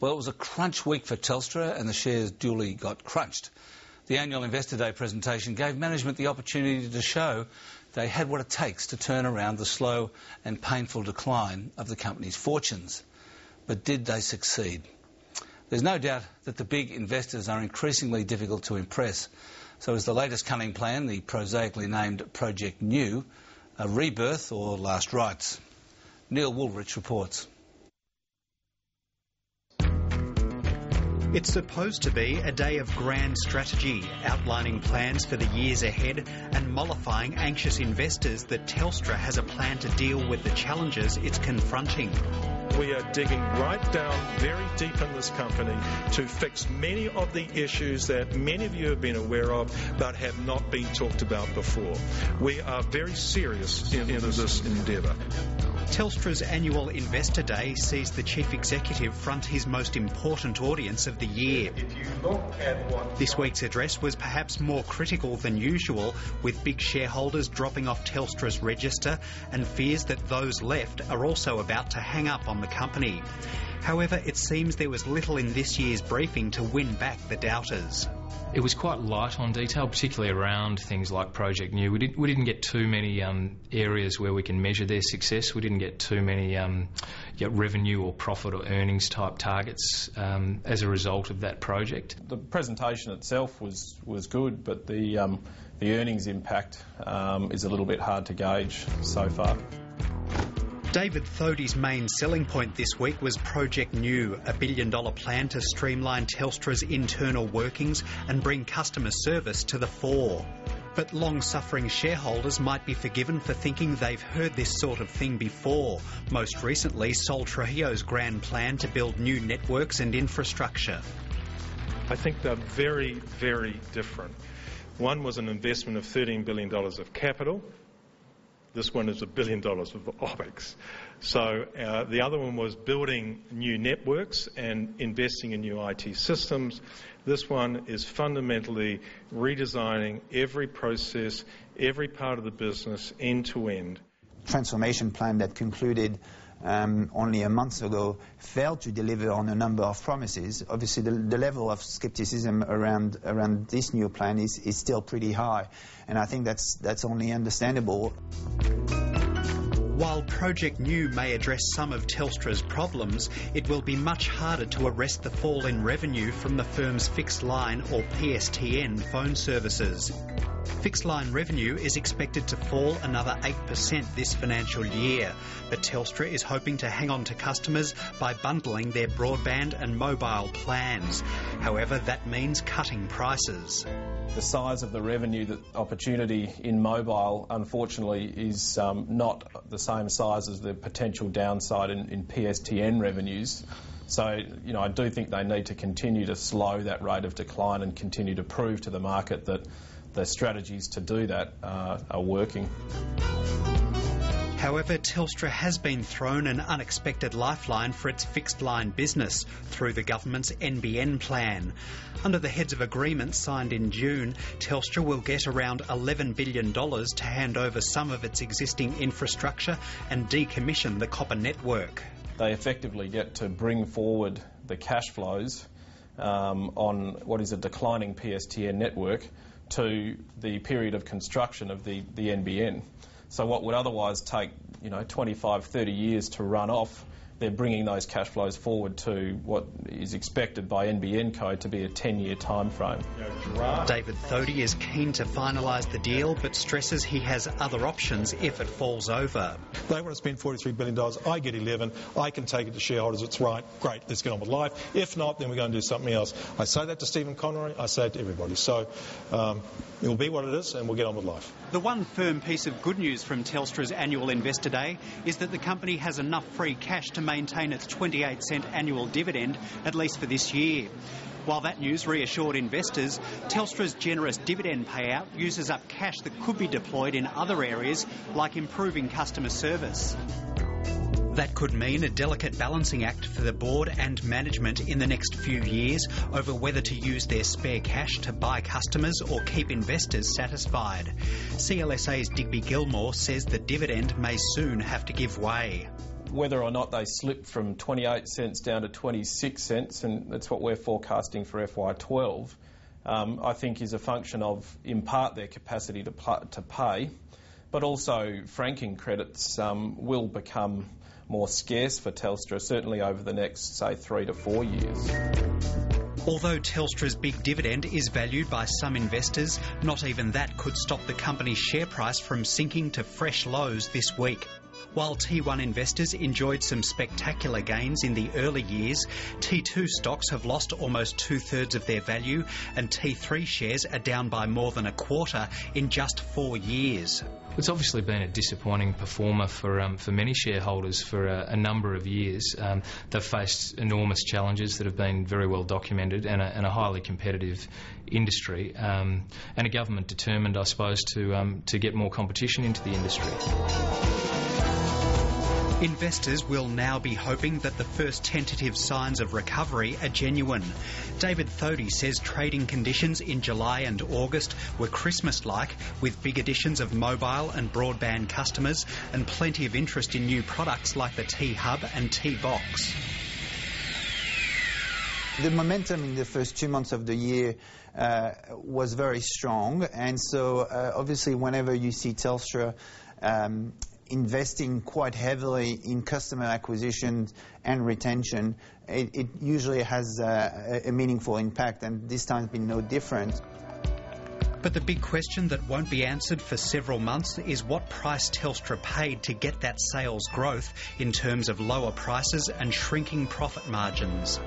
Well, it was a crunch week for Telstra and the shares duly got crunched. The annual Investor Day presentation gave management the opportunity to show they had what it takes to turn around the slow and painful decline of the company's fortunes. But did they succeed? There's no doubt that the big investors are increasingly difficult to impress. So is the latest cunning plan, the prosaically named Project New, a rebirth or last rites? Neil Woolrich reports. It's supposed to be a day of grand strategy, outlining plans for the years ahead and mollifying anxious investors that Telstra has a plan to deal with the challenges it's confronting. We are digging right down very deep in this company to fix many of the issues that many of you have been aware of but have not been talked about before. We are very serious in this endeavour. Telstra's annual Investor Day sees the Chief Executive front his most important audience of the year. This week's address was perhaps more critical than usual, with big shareholders dropping off Telstra's register and fears that those left are also about to hang up on the company. However, it seems there was little in this year's briefing to win back the doubters. It was quite light on detail, particularly around things like Project New. We didn't get too many areas where we can measure their success. We didn't get too many revenue or profit or earnings type targets as a result of that project. The presentation itself was good, but the earnings impact is a little bit hard to gauge so far. David Thodey's main selling point this week was Project New, a $1 billion plan to streamline Telstra's internal workings and bring customer service to the fore. But long-suffering shareholders might be forgiven for thinking they've heard this sort of thing before, most recently Sol Trujillo's grand plan to build new networks and infrastructure. I think they're very, very different. One was an investment of $13 billion of capital. This one is $1 billion of OPEX. So the other one was building new networks and investing in new IT systems. This one is fundamentally redesigning every process, every part of the business, end to end. Transformation plan that concluded only a month ago failed to deliver on a number of promises. Obviously, the level of scepticism around this new plan is still pretty high, and I think that's only understandable. While Project New may address some of Telstra's problems, it will be much harder to arrest the fall in revenue from the firm's fixed line or PSTN phone services. Fixed line revenue is expected to fall another 8% this financial year, but Telstra is hoping to hang on to customers by bundling their broadband and mobile plans. However, that means cutting prices. The size of the revenue opportunity in mobile, unfortunately, is not the same size as the potential downside in PSTN revenues. So, I do think they need to continue to slow that rate of decline and continue to prove to the market that the strategies to do that are working. However, Telstra has been thrown an unexpected lifeline for its fixed line business through the government's NBN plan. Under the heads of agreement signed in June, Telstra will get around $11 billion to hand over some of its existing infrastructure and decommission the copper network. They effectively get to bring forward the cash flows on what is a declining PSTN network to the period of construction of the NBN. So what would otherwise take 25, 30 years to run off, they're bringing those cash flows forward to what is expected by NBN Code to be a 10-year time frame. David Thodey is keen to finalise the deal, but stresses he has other options if it falls over. They want to spend $43 billion. I get 11. I can take it to shareholders. It's right. Great. Let's get on with life. If not, then we're going to do something else. I say that to Stephen Conroy. I say it to everybody. So it will be what it is, and we'll get on with life. The one firm piece of good news from Telstra's annual Investor Day is that the company has enough free cash to maintain its 28-cent annual dividend, at least for this year. While that news reassured investors, Telstra's generous dividend payout uses up cash that could be deployed in other areas, like improving customer service. That could mean a delicate balancing act for the board and management in the next few years over whether to use their spare cash to buy customers or keep investors satisfied. CLSA's Digby Gilmore says the dividend may soon have to give way. whether or not they slip from 28 cents down to 26 cents, and that's what we're forecasting for FY12, I think is a function of, in part, their capacity to pay, but also franking credits will become more scarce for Telstra, certainly over the next, say, 3 to 4 years. Although Telstra's big dividend is valued by some investors, not even that could stop the company's share price from sinking to fresh lows this week. While T1 investors enjoyed some spectacular gains in the early years, T2 stocks have lost almost 2/3 of their value, and T3 shares are down by more than a quarter in just 4 years. It's obviously been a disappointing performer for many shareholders for a number of years. They've faced enormous challenges that have been very well documented, and a highly competitive industry, and a government determined, I suppose, to get more competition into the industry. Investors will now be hoping that the first tentative signs of recovery are genuine. David Thodey says trading conditions in July and August were Christmas-like, with big additions of mobile and broadband customers and plenty of interest in new products like the T-Hub and T-Box. The momentum in the first 2 months of the year was very strong, and so obviously whenever you see Telstra investing quite heavily in customer acquisition and retention, it usually has a meaningful impact, and this time has been no different. But the big question that won't be answered for several months is what price Telstra paid to get that sales growth in terms of lower prices and shrinking profit margins.